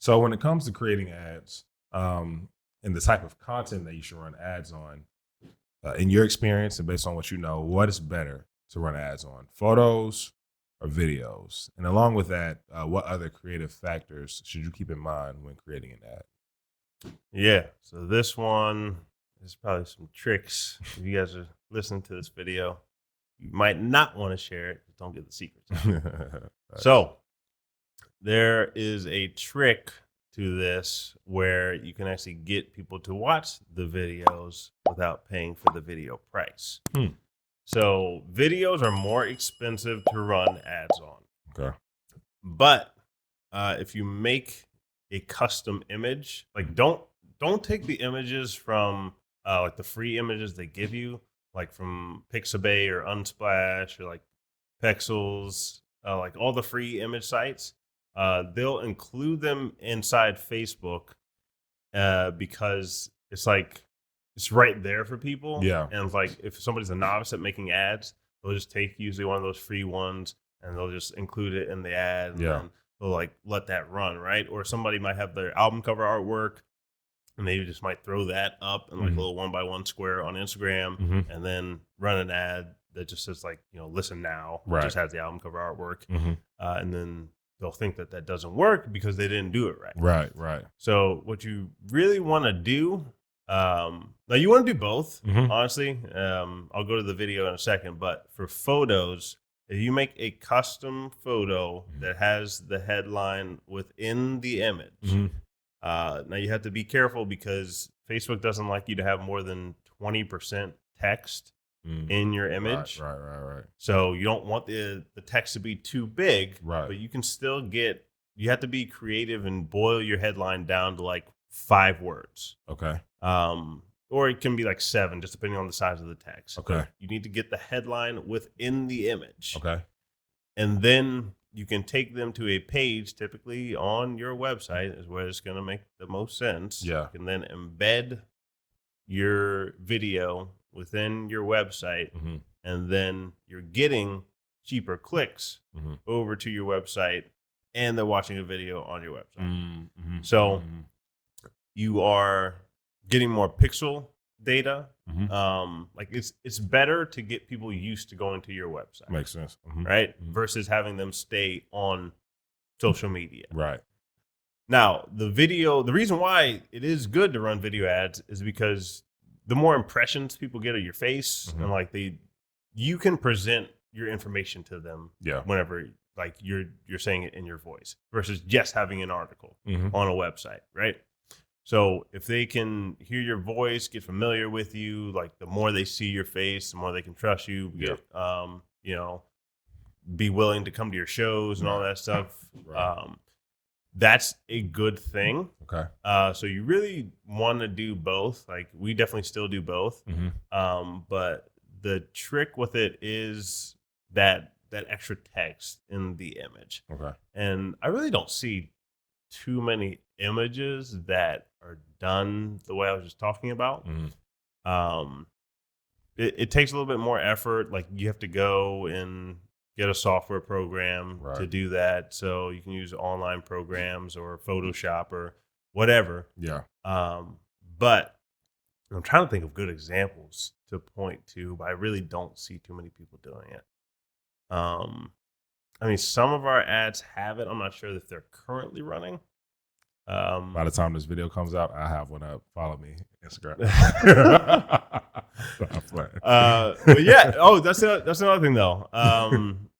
So when it comes to creating ads, and the type of content that you should run ads on, in your experience and based on what you know, what is better to run ads on, photos or videos? And along with that, what other creative factors should you keep in mind when creating an ad? Yeah. So this one is probably some tricks. If you guys are listening to this video, you might not want to share it. Don't get the secrets out. So there is a trick to this where you can actually get people to watch the videos without paying for the video price. So videos are more expensive to run ads on. Okay. But if you make a custom image, like don't take the images from like the free images they give you, like from Pixabay or Unsplash or like Pexels, like all the free image sites. They'll include them inside Facebook because it's like it's right there for people. Yeah. And it's like if somebody's a novice at making ads, they'll just take usually one of those free ones and they'll just include it in the ad. And then they'll like let that run, right? Or somebody might have their album cover artwork and they just might throw that up in like a little 1x1 square on Instagram and then run an ad that just says like, listen now. Right. Just has the album cover artwork. And then they'll think that that doesn't work because they didn't do it right. Right. So what you really want to do, now you want to do both, honestly. I'll go to the video in a second, but for photos, if you make a custom photo that has the headline within the image, now you have to be careful because Facebook doesn't like you to have more than 20% text in your image. Right. So you don't want the text to be too big, right? But you can still you have to be creative and boil your headline down to like 5 words. Okay. Or it can be like 7, just depending on the size of the text. Okay. But you need to get the headline within the image. Okay. And then you can take them to a page, typically on your website, is where it's going to make the most sense. Yeah. You can then embed your video within your website, and then you're getting cheaper clicks over to your website, and they're watching a video on your website. So you are getting more pixel data. Like it's better to get people used to going to your website. Makes sense. Right? Versus having them stay on social media. Right. Now, the reason why it is good to run video ads is because the more impressions people get of your face and like you can present your information to them whenever like you're saying it in your voice versus just having an article on a website, right? So if they can hear your voice, get familiar with you, like the more they see your face, the more they can trust you, get, be willing to come to your shows and all that stuff. Right. That's a good thing. Okay. So you really want to do both. Like we definitely still do both. But the trick with it is that extra text in the image. Okay. And I really don't see too many images that are done the way I was just talking about. It takes a little bit more effort. Like you have to go and get a software program to do that. So you can use online programs or Photoshop or whatever. Yeah. But I'm trying to think of good examples to point to, but I really don't see too many people doing it. I mean, some of our ads have it. I'm not sure if they're currently running. By the time this video comes out, I have one up. Follow me, Instagram. But yeah. Oh, that's another thing though.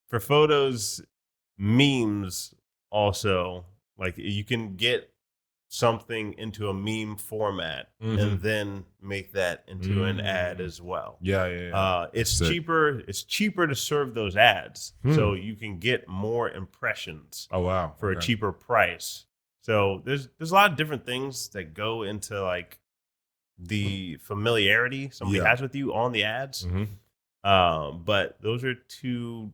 For photos, memes also, like you can get something into a meme format and then make that into an ad as well. Yeah. It's cheaper. It's cheaper to serve those ads, so you can get more impressions. Oh wow! For a cheaper price. So there's a lot of different things that go into like the familiarity somebody has with you on the ads. But those are two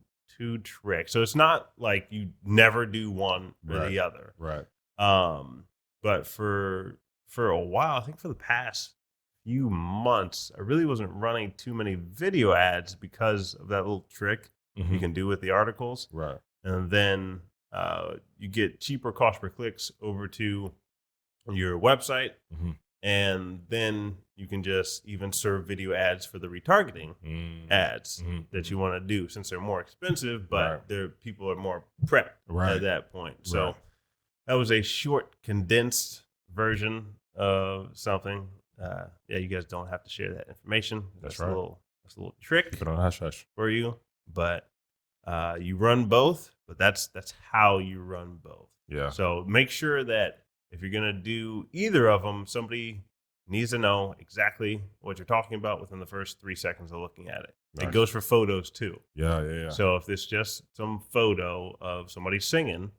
tricks. So it's not like you never do one or the other. Right. But for a while, I think for the past few months, I really wasn't running too many video ads because of that little trick you can do with the articles. Right. And then you get cheaper cost per clicks over to your website. Mhm. And then you can just even serve video ads for the retargeting ads that you want to do, since they're more expensive, but people are more prepped at that point. So that was a short, condensed version of something. Yeah, you guys don't have to share that information. That's a little trick Keep it on hush hush for you. But you run both, but that's how you run both. Yeah. So make sure that if you're going to do either of them, somebody needs to know exactly what you're talking about within the first 3 seconds of looking at it. Nice. It goes for photos too. Yeah. So if it's just some photo of somebody singing,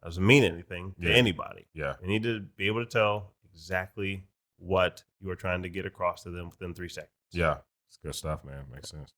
doesn't mean anything to anybody. Yeah. You need to be able to tell exactly what you are trying to get across to them within 3 seconds. Yeah. It's good stuff, man. Makes sense.